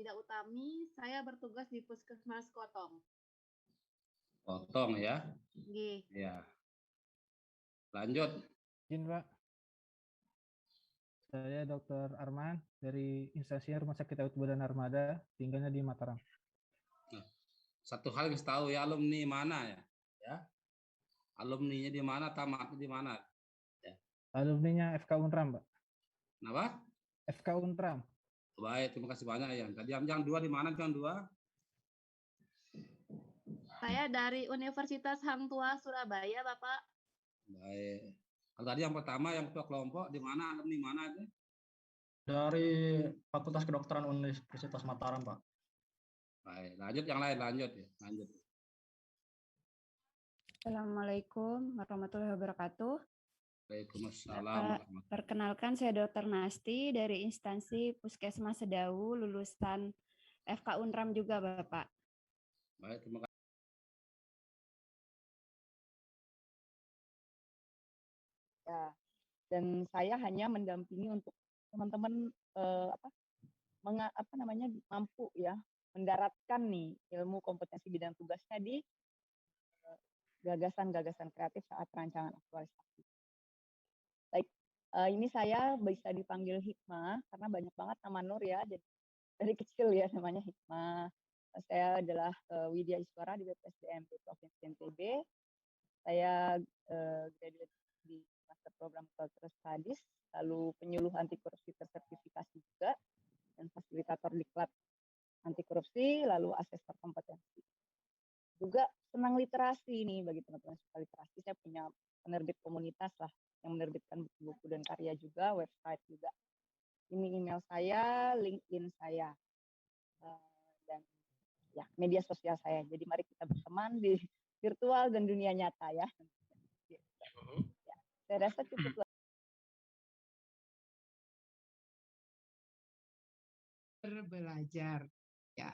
Wida Utami, saya bertugas di Puskesmas Kotong. Kotong ya? Nggih. Ya. Lanjut. Izin, Pak. Saya Dr. Arman dari instansi Rumah Sakit Daud Badan Armada, tinggalnya di Mataram. Satu hal yang tahu ya, alumni mana ya? Ya. Alumninya di mana, tamatnya di mana? Ya. Alumninya FK Unram, Pak. Kenapa? FK Unram. Baik, terima kasih banyak ya. Tadi yang dua di mana yang dua? Saya dari Universitas Hang Tuah Surabaya, Bapak. Baik. Kalau tadi yang pertama yang ketua kelompok di mana, alumni mana aja? Dari Fakultas Kedokteran Universitas Mataram, Pak. Baik, lanjut yang lain, lanjut ya. Lanjut. Assalamualaikum warahmatullahi wabarakatuh. Waalaikumsalam. Perkenalkan, saya Dr. Nasti dari instansi Puskesmas Sedau, lulusan FK Unram juga, Bapak. Baik, terima kasih. Ya, dan saya hanya mendampingi untuk teman-teman mampu ya mendaratkan nih ilmu kompetensi bidang tugasnya di gagasan-gagasan kreatif saat perancangan aktualisasi. Baik, ini saya bisa dipanggil Hikmah karena banyak banget nama Nur ya, jadi dari kecil ya namanya Hikmah. Saya adalah Widya Iswara di BPSDM Provinsi NTB. Saya graduate di Master Program Cultural Studies, lalu penyuluh anti korupsi tersertifikasi juga, dan fasilitator diklat anti korupsi, lalu asesor kompetensi. Juga senang literasi nih bagi teman-teman suka literasi. Saya punya penerbit komunitas lah yang menerbitkan buku-buku dan karya juga, website juga. Ini email saya, LinkedIn saya, dan ya media sosial saya. Jadi mari kita berteman di virtual dan dunia nyata ya. Ya, saya rasa cukup. Belajar ya.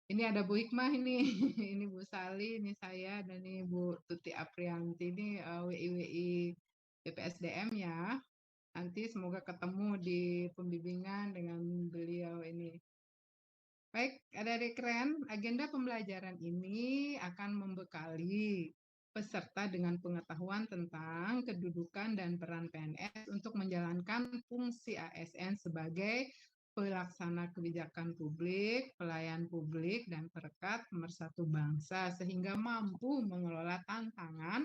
Ini ada Bu Hikmah ini, ini Bu Sali, ini saya, dan ini Bu Tuti Aprianti, ini WI BPSDM ya. Nanti semoga ketemu di pembimbingan dengan beliau ini. Baik, adik-adik keren, agenda pembelajaran ini akan membekali peserta dengan pengetahuan tentang kedudukan dan peran PNS untuk menjalankan fungsi ASN sebagai pelaksana kebijakan publik, pelayan publik, dan perekat pemersatu bangsa sehingga mampu mengelola tantangan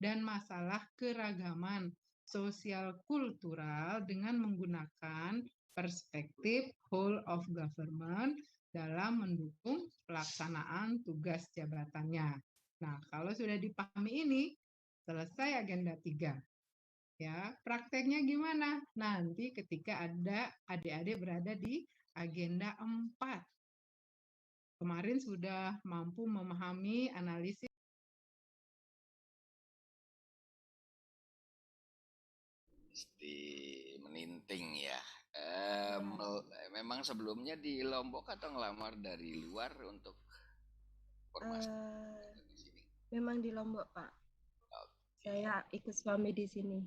dan masalah keragaman sosial kultural dengan menggunakan perspektif whole of government dalam mendukung pelaksanaan tugas jabatannya. Nah, kalau sudah dipahami ini, selesai agenda 3. Ya, prakteknya gimana? Nanti ketika ada adik-adik berada di agenda 4. Kemarin sudah mampu memahami analisis. Mesti meninting ya. Memang sebelumnya di Lombok atau ngelamar dari luar untuk formasi di sini? Memang di Lombok, Pak. Saya ikut suami di sini.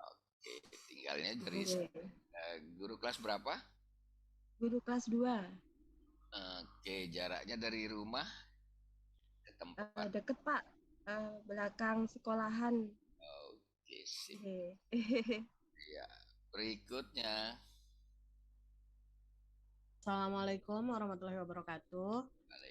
Oke, tinggalnya dari guru kelas berapa? Guru kelas 2. Oke, jaraknya dari rumah ke tempat? Deket, Pak. Belakang sekolahan. Oke, sip. Ya, berikutnya. Assalamualaikum warahmatullahi wabarakatuh.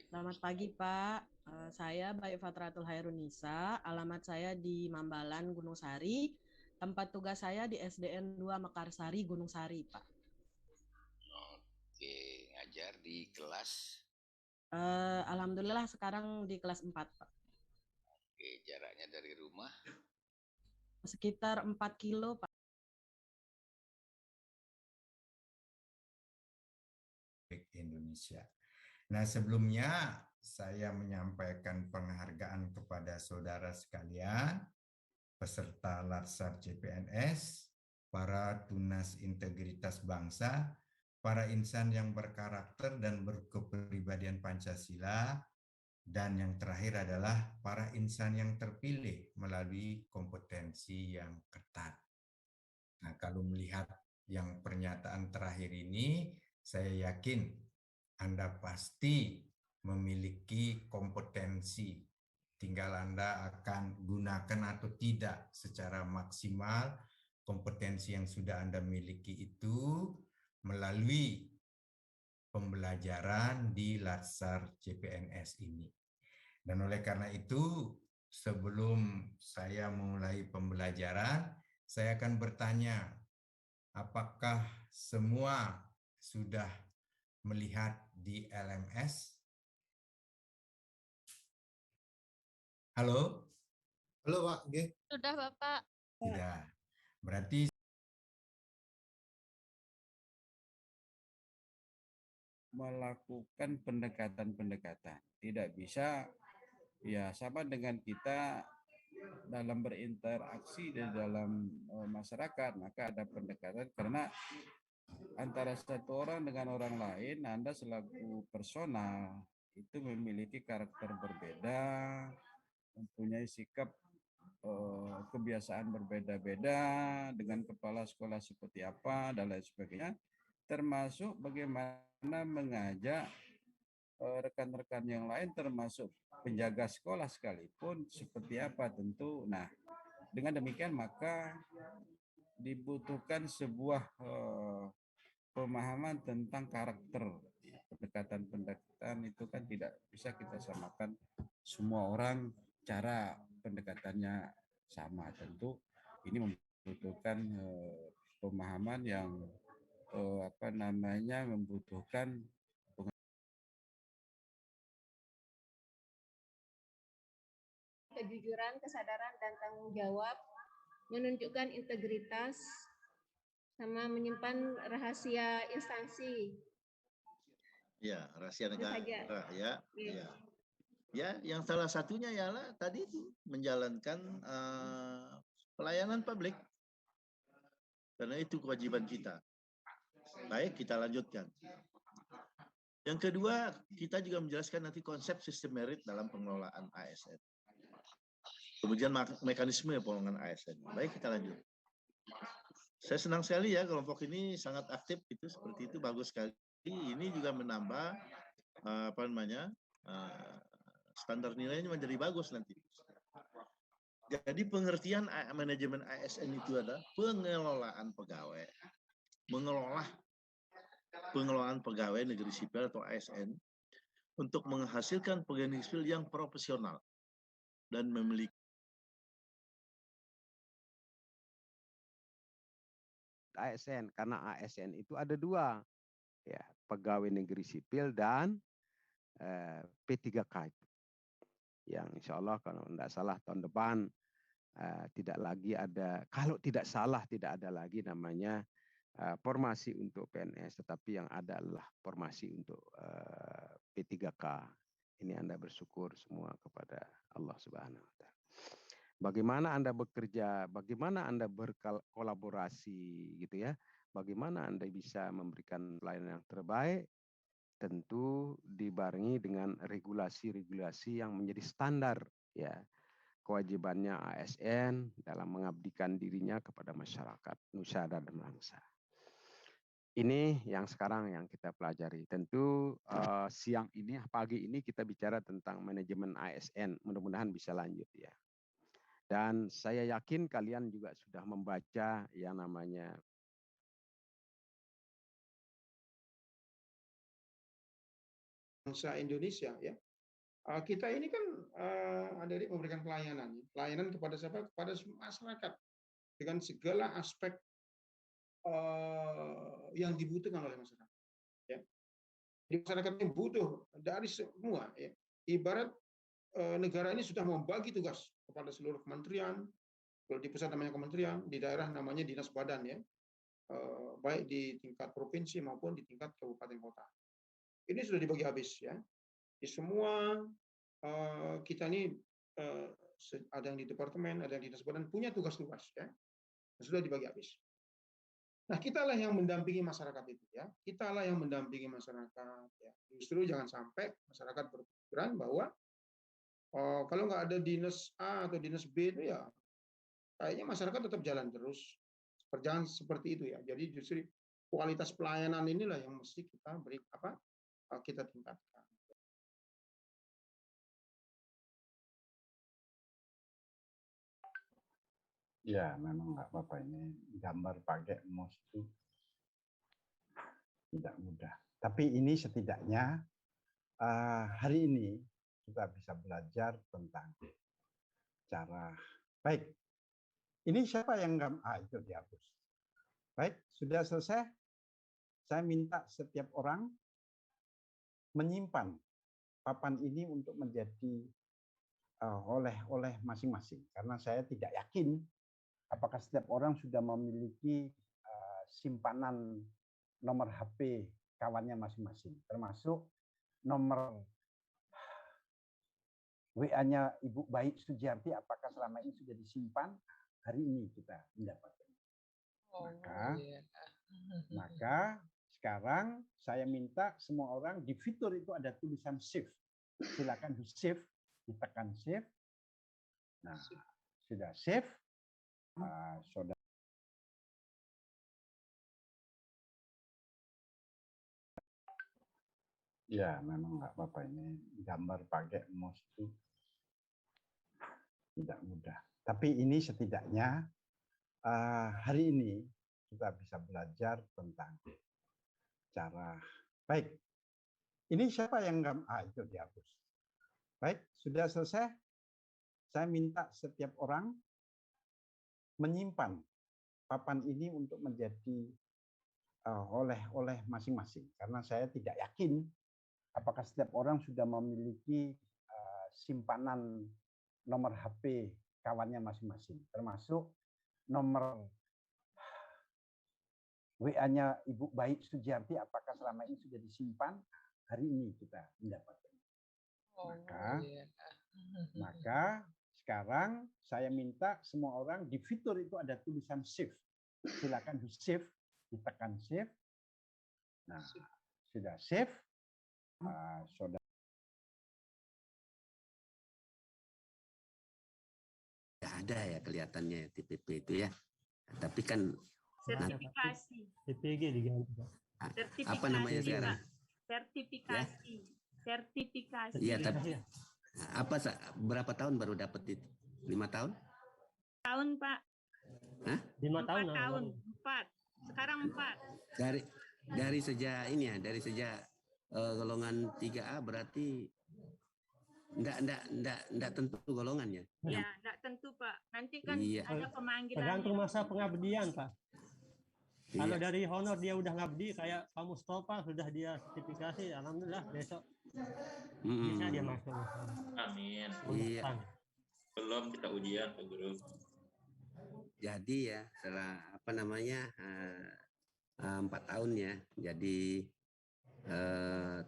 Selamat pagi, Pak. Saya Bayu Fatratul Hairunisa, alamat saya di Mambalan, Gunung Sari. Tempat tugas saya di SDN 2 Mekarsari, Gunung Sari, Pak. Oke, ngajar di kelas? Alhamdulillah sekarang di kelas 4, Pak. Oke, jaraknya dari rumah? Sekitar 4 kilo, Pak. Indonesia. Nah, sebelumnya saya menyampaikan penghargaan kepada saudara sekalian, peserta Latsar CPNS, para tunas integritas bangsa, para insan yang berkarakter dan berkepribadian Pancasila, dan yang terakhir adalah para insan yang terpilih melalui kompetensi yang ketat. Nah, kalau melihat yang pernyataan terakhir ini, Saya yakin Anda pasti memiliki kompetensi. Tinggal Anda akan gunakan atau tidak secara maksimal kompetensi yang sudah Anda miliki itu melalui pembelajaran di Latsar CPNS ini. Dan oleh karena itu, sebelum saya memulai pembelajaran, saya akan bertanya, apakah semua sudah melihat di LMS? Halo? Halo Pak, G. Sudah Bapak. Tidak. Berarti melakukan pendekatan-pendekatan. Tidak bisa ya sama dengan kita dalam berinteraksi di dalam masyarakat, maka ada pendekatan karena antara satu orang dengan orang lain, Anda selaku personal itu memiliki karakter berbeda, mempunyai sikap kebiasaan berbeda-beda, dengan kepala sekolah seperti apa dan lain sebagainya, termasuk bagaimana mengajak rekan-rekan yang lain termasuk penjaga sekolah sekalipun seperti apa tentu. Nah, dengan demikian maka dibutuhkan sebuah pemahaman tentang karakter. Pendekatan-pendekatan itu kan tidak bisa kita samakan semua orang cara pendekatannya sama. Tentu ini membutuhkan pemahaman yang membutuhkan kejujuran, kesadaran, dan tanggung jawab, menunjukkan integritas, sama menyimpan rahasia instansi. Ya, rahasia Itu negara. saja. Ya, Iya. ya. Ya, yang salah satunya ialah tadi itu menjalankan pelayanan publik. Karena itu kewajiban kita. Baik, kita lanjutkan. Yang kedua, kita juga menjelaskan nanti konsep sistem merit dalam pengelolaan ASN. Kemudian mekanisme pengelolaan ASN. Baik, kita lanjut. Saya senang sekali ya kelompok ini sangat aktif itu seperti itu, bagus sekali. Ini juga menambah standar nilainya menjadi bagus nanti. Jadi pengertian manajemen ASN itu adalah pengelolaan pegawai, pengelolaan pegawai negeri sipil atau ASN untuk menghasilkan pegawai negeri sipil yang profesional dan memiliki ASN, karena ASN itu ada dua, ya, pegawai negeri sipil dan P3K itu. Yang insya Allah kalau tidak salah tahun depan tidak lagi ada, kalau tidak salah tidak ada lagi namanya formasi untuk PNS, tetapi yang ada adalah formasi untuk P3K. Ini Anda bersyukur semua kepada Allah Subhanahu wa Ta'ala. Bagaimana Anda bekerja, bagaimana Anda berkolaborasi gitu ya, bagaimana Anda bisa memberikan pelayanan yang terbaik, tentu dibarengi dengan regulasi-regulasi yang menjadi standar ya. Kewajibannya ASN dalam mengabdikan dirinya kepada masyarakat, nusa dan bangsa. Ini yang sekarang yang kita pelajari. Tentu siang ini, pagi ini kita bicara tentang manajemen ASN. Mudah-mudahan bisa lanjut ya. Dan saya yakin kalian juga sudah membaca yang namanya bangsa Indonesia ya. Kita ini kan adik-adik memberikan pelayanan kepada siapa? Kepada masyarakat dengan segala aspek yang dibutuhkan oleh masyarakat. Ya. Jadi masyarakat ini butuh dari semua. Ya. Ibarat negara ini sudah membagi tugas kepada seluruh kementerian. Kalau di pusat namanya kementerian, di daerah namanya dinas badan ya. Baik di tingkat provinsi maupun di tingkat kabupaten kota. Ini sudah dibagi habis ya. Di semua kita ini ada yang di departemen, ada yang di dinas badan punya tugas-tugas ya. Sudah dibagi habis. Nah, kitalah yang mendampingi masyarakat itu ya. Kitalah yang mendampingi masyarakat ya. Justru jangan sampai masyarakat berpikiran bahwa kalau nggak ada dinas A atau dinas B itu ya kayaknya masyarakat tetap jalan terus. Jangan seperti itu ya. Jadi justru kualitas pelayanan inilah yang mesti kita kita tingkatkan. Ya, memang nggak apa-apa, ini gambar pakai mouse itu tidak mudah. Tapi ini setidaknya hari ini kita bisa belajar tentang cara baik. Ini siapa yang itu dihapus. Baik, sudah selesai. Saya minta setiap orang menyimpan papan ini untuk menjadi oleh-oleh masing-masing. Karena saya tidak yakin apakah setiap orang sudah memiliki simpanan nomor HP kawannya masing-masing, termasuk nomor WA-nya Ibu Baik Sujiarti, apakah selama ini sudah disimpan? Hari ini kita mendapatkan. Maka sekarang saya minta semua orang di fitur itu ada tulisan save. Silakan di save, ditekan save. Nah, sudah save. Saudara ya, memang nggak apa-apa, ini gambar pakai mouse itu tidak mudah. Tapi ini setidaknya hari ini kita bisa belajar tentang cara baik. Ini siapa yang itu dihapus. Baik, sudah selesai. Saya minta setiap orang menyimpan papan ini untuk menjadi oleh-oleh masing-masing. Karena saya tidak yakin apakah setiap orang sudah memiliki simpanan nomor HP kawannya masing-masing, termasuk nomor WA-nya Ibu Baik Sujiarti, apakah selama ini sudah disimpan? Hari ini kita mendapatkan. Maka sekarang saya minta semua orang di fitur itu ada tulisan save. Silakan di save, ditekan save. Nah, sudah save. Saudara ada ya kelihatannya TPP itu ya. Tapi kan sertifikasi. TPG diganti. Apa namanya sekarang? Sertifikasi. Ya? Sertifikasi. Iya, tapi apa berapa tahun baru dapat itu? 5 tahun? Tahun, Pak. Hah? 5 tahun. 4 tahun. 4. Sekarang 4. Dari sejak ini ya, dari sejak golongan 3A berarti enggak tentu golongannya. Ya, enggak tentu, Pak. Nanti kan ada pemanggilan. Tergantung masa pengabdian, Pak. Iya. Kalau dari honor dia udah ngabdi kayak Pak Mustafa sudah dia sertifikasi, alhamdulillah besok bisa dia masuk. Amin. Iya. Belum kita ujian, Pak Guru. Jadi ya setelah 4 tahun ya. Jadi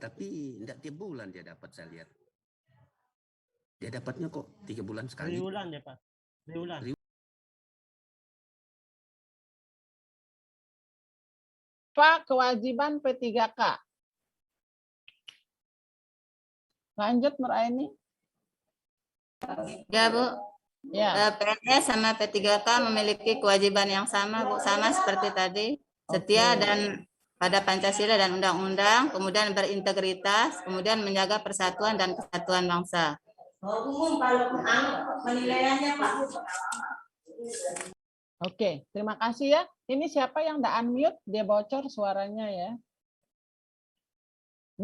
tapi enggak tiap bulan dia dapat, saya lihat. Dia dapatnya kok 3 bulan sekali. 3 bulan ya, Pak. 3 bulan. Pak, kewajiban P3K. Lanjut, Meraini. Ya, Bu. Ya. PNS sama P3K memiliki kewajiban yang sama, Bu. Sama seperti tadi. Setia dan pada Pancasila dan Undang-Undang, kemudian berintegritas, kemudian menjaga persatuan dan kesatuan bangsa. Penilaiannya, Pak. Oke, terima kasih ya. Ini siapa yang udah unmute? Dia bocor suaranya ya.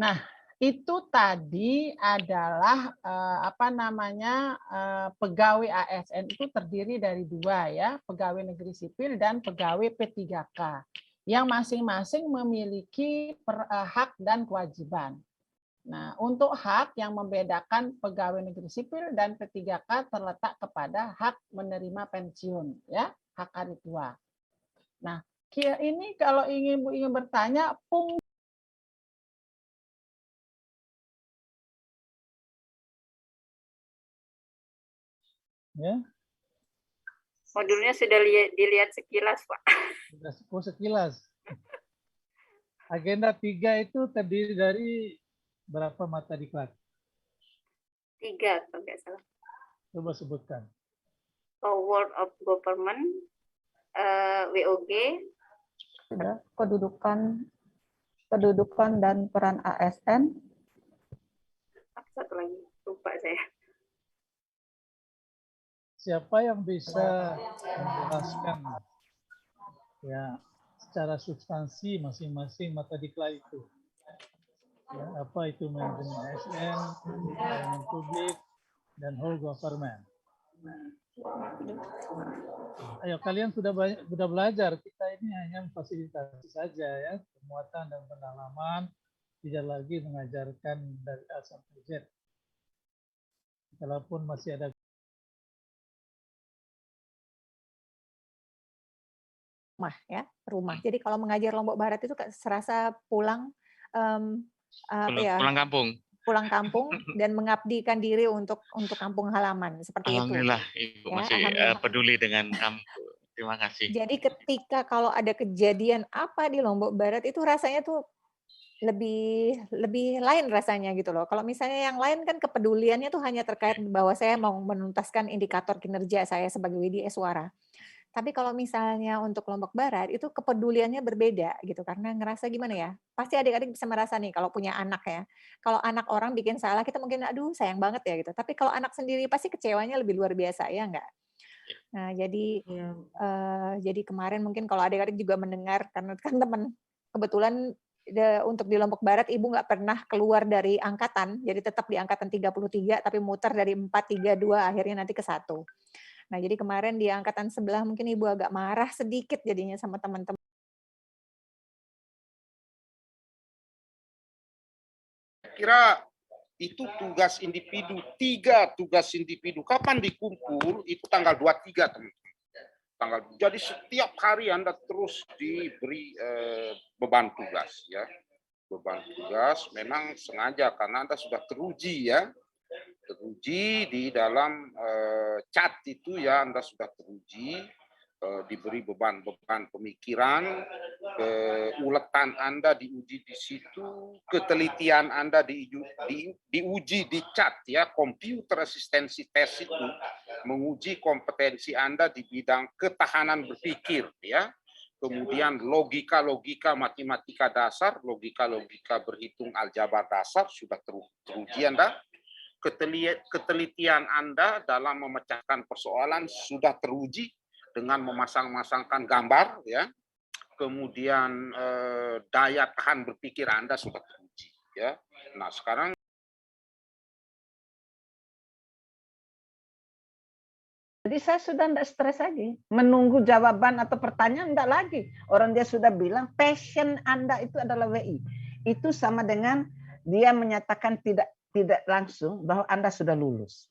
Nah, itu tadi adalah pegawai ASN itu terdiri dari 2 ya, pegawai negeri sipil dan pegawai P3K yang masing-masing memiliki hak dan kewajiban. Nah, untuk hak yang membedakan pegawai negeri sipil dan P3K terletak kepada hak menerima pensiun ya, hak hari tua. Nah, ini kalau Ibu ingin bertanya, ya. Modulnya sudah dilihat sekilas, Pak. Sudah sekilas. Agenda 3 itu terdiri dari berapa mata diklat? 3, kalau nggak salah. Coba sebutkan. Power of Government, WOG, Sudah. Kedudukan dan peran ASN. Satu lagi, lupa saya. Siapa yang bisa menjelaskan ya secara substansi masing-masing matadikla itu? Ya, apa itu manajemen ASN, pelayanan publik, dan whole government. Ayo, kalian sudah belajar. Kita ini hanya memfasilitasi saja ya, penguatan dan pendalaman, tidak lagi mengajarkan dari A sampai Z. Walaupun masih ada rumah. Jadi kalau mengajar Lombok Barat itu serasa pulang pulang kampung. Pulang kampung dan mengabdikan diri untuk kampung halaman seperti Alhamdulillah, itu. Ibu masih peduli dengan kamu. Terima kasih. Jadi ketika kalau ada kejadian apa di Lombok Barat itu rasanya tuh lebih lain rasanya gitu loh. Kalau misalnya yang lain kan kepeduliannya tuh hanya terkait bahwa saya mau menuntaskan indikator kinerja saya sebagai WDS Suara. Tapi kalau misalnya untuk Lombok Barat itu kepeduliannya berbeda gitu, karena ngerasa gimana ya, pasti adik-adik bisa merasa nih kalau punya anak ya, kalau anak orang bikin salah kita mungkin aduh sayang banget ya gitu, tapi kalau anak sendiri pasti kecewanya lebih luar biasa ya enggak? Nah jadi kemarin mungkin kalau adik-adik juga mendengar, karena kan teman kebetulan untuk di Lombok Barat ibu nggak pernah keluar dari angkatan, jadi tetap di angkatan 33 tapi muter dari 432 akhirnya nanti ke 1. Nah, jadi kemarin di angkatan sebelah mungkin ibu agak marah sedikit jadinya sama teman-teman. Kira itu tugas individu, 3 tugas individu. Kapan dikumpul? Itu tanggal 23, teman-teman. Jadi setiap hari Anda terus diberi beban tugas, ya. Beban tugas memang sengaja karena Anda sudah teruji, ya. Teruji di dalam chat itu ya, Anda sudah teruji, diberi beban pemikiran, keuletan Anda diuji di situ, ketelitian Anda diuji di chat ya, computer asistensi tes itu menguji kompetensi Anda di bidang ketahanan berpikir ya, kemudian logika matematika dasar, logika berhitung aljabar dasar sudah teruji Anda. Ketelitian Anda dalam memecahkan persoalan sudah teruji dengan memasang-masangkan gambar, ya. Kemudian daya tahan berpikir Anda sudah teruji, ya. Nah sekarang jadi saya sudah tidak stres lagi menunggu jawaban atau pertanyaan, tidak lagi. Orang dia sudah bilang passion Anda itu adalah WI. Itu sama dengan dia menyatakan tidak langsung bahwa Anda sudah lulus.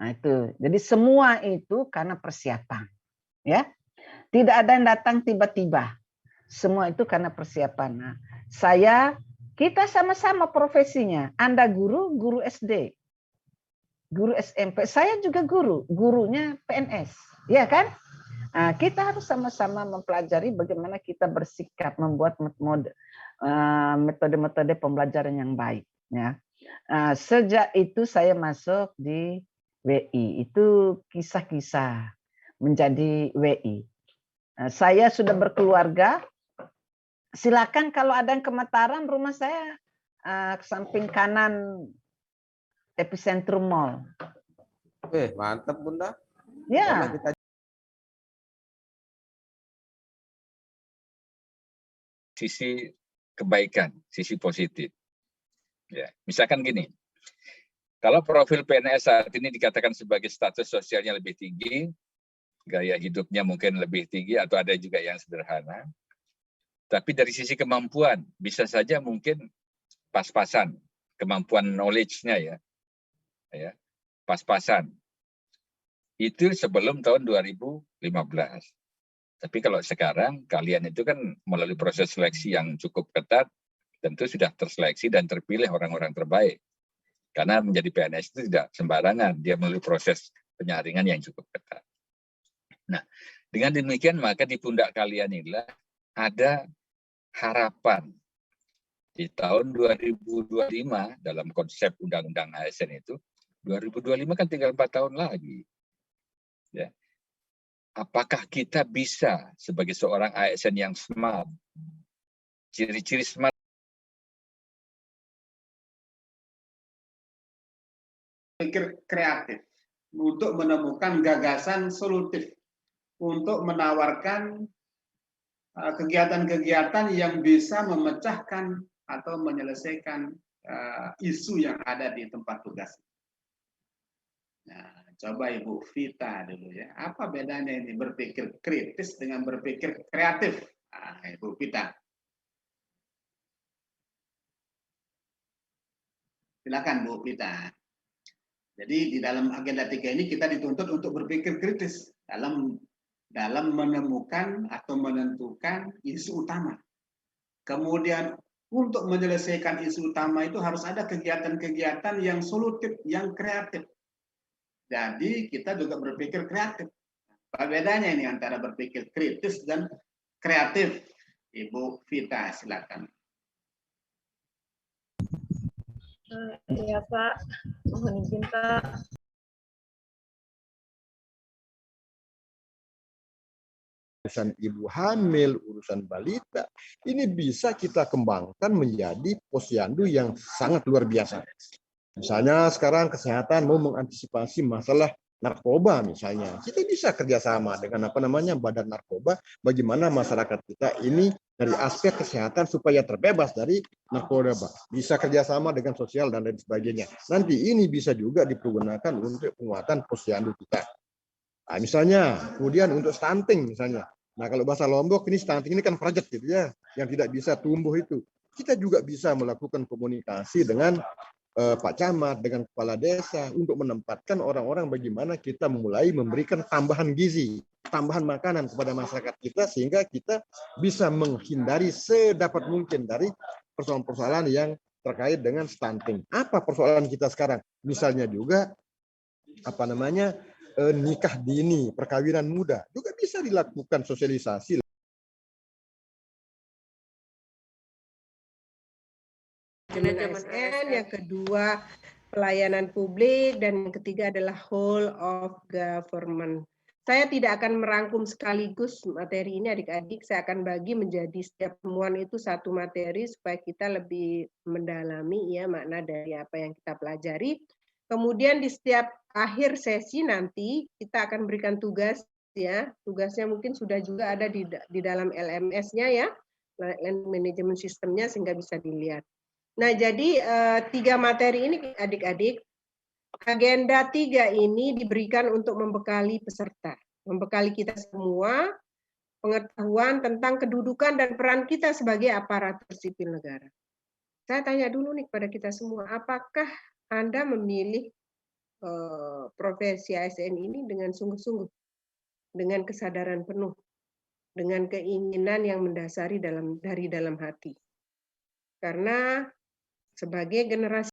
Nah itu. Jadi semua itu karena persiapan. Ya. Tidak ada yang datang tiba-tiba. Semua itu karena persiapan. Nah, kita sama-sama profesinya. Anda guru SD. Guru SMP. Saya juga gurunya PNS. Ya kan? Nah, kita harus sama-sama mempelajari bagaimana kita bersikap membuat metode-metode pembelajaran yang baik. Ya. Sejak itu saya masuk di WI. Itu kisah-kisah menjadi WI. Saya sudah berkeluarga. Silakan kalau ada yang ke Mataram, rumah saya samping kanan Epicentrum Mall. Mantap Bunda. Ya. Sisi kebaikan, sisi positif. Ya, misalkan gini, kalau profil PNS saat ini dikatakan sebagai status sosialnya lebih tinggi, gaya hidupnya mungkin lebih tinggi atau ada juga yang sederhana, tapi dari sisi kemampuan bisa saja mungkin pas-pasan kemampuan knowledge-nya ya, pas-pasan. Itu sebelum tahun 2015. Tapi kalau sekarang kalian itu kan melalui proses seleksi yang cukup ketat, tentu sudah terseleksi dan terpilih orang-orang terbaik. Karena menjadi PNS itu tidak sembarangan, dia melalui proses penyaringan yang cukup ketat. Nah, dengan demikian maka di pundak kalian inilah ada harapan. Di tahun 2025 dalam konsep Undang-Undang ASN itu, 2025 kan tinggal 4 tahun lagi. Ya. apakah kita bisa sebagai seorang ASN yang smart? Ciri-ciri smart pikir kreatif untuk menemukan gagasan solutif untuk menawarkan kegiatan-kegiatan yang bisa memecahkan atau menyelesaikan isu yang ada di tempat tugas. Nah, coba Ibu Vita dulu ya. Apa bedanya ini berpikir kritis dengan berpikir kreatif? Nah, Ibu Vita. Silakan Bu Vita. Jadi di dalam agenda 3 ini kita dituntut untuk berpikir kritis dalam menemukan atau menentukan isu utama. Kemudian untuk menyelesaikan isu utama itu harus ada kegiatan-kegiatan yang solutif, yang kreatif. Jadi kita juga berpikir kreatif. Apa bedanya ini antara berpikir kritis dan kreatif? Ibu Vita, silakan. Iya Pak, mohon izin Pak. Urusan ibu hamil, urusan balita, ini bisa kita kembangkan menjadi posyandu yang sangat luar biasa. Misalnya sekarang kesehatan mau mengantisipasi masalah narkoba misalnya, kita bisa kerjasama dengan Badan Narkoba, bagaimana masyarakat kita ini dari aspek kesehatan supaya terbebas dari narkoba, bisa kerjasama dengan sosial dan lain sebagainya. Nanti ini bisa juga dipergunakan untuk penguatan posyandu kita. Nah, misalnya, kemudian untuk stunting misalnya. Nah, kalau bahasa Lombok ini stunting ini kan prajet gitu ya, yang tidak bisa tumbuh itu. Kita juga bisa melakukan komunikasi dengan Pak Camat, dengan kepala desa untuk menempatkan orang-orang bagaimana kita mulai memberikan tambahan gizi, tambahan makanan kepada masyarakat kita sehingga kita bisa menghindari sedapat mungkin dari persoalan-persoalan yang terkait dengan stunting. Apa persoalan kita sekarang? Misalnya juga nikah dini, perkawinan muda juga bisa dilakukan sosialisasi. Manajemen ASN, yang kedua pelayanan publik, dan yang ketiga adalah whole of government. Saya tidak akan merangkum sekaligus materi ini adik-adik, saya akan bagi menjadi setiap temuan itu satu materi supaya kita lebih mendalami ya makna dari apa yang kita pelajari. Kemudian di setiap akhir sesi nanti kita akan berikan tugas ya, tugasnya mungkin sudah juga ada di dalam LMS-nya ya, manajemen sistemnya sehingga bisa dilihat. Nah, jadi 3 materi ini adik-adik, agenda 3 ini diberikan untuk membekali peserta, membekali kita semua pengetahuan tentang kedudukan dan peran kita sebagai aparatur sipil negara. Saya tanya dulu nih kepada kita semua, apakah Anda memilih profesi ASN ini dengan sungguh-sungguh, dengan kesadaran penuh, dengan keinginan yang mendasari dari dalam hati? Karena sebagai generasi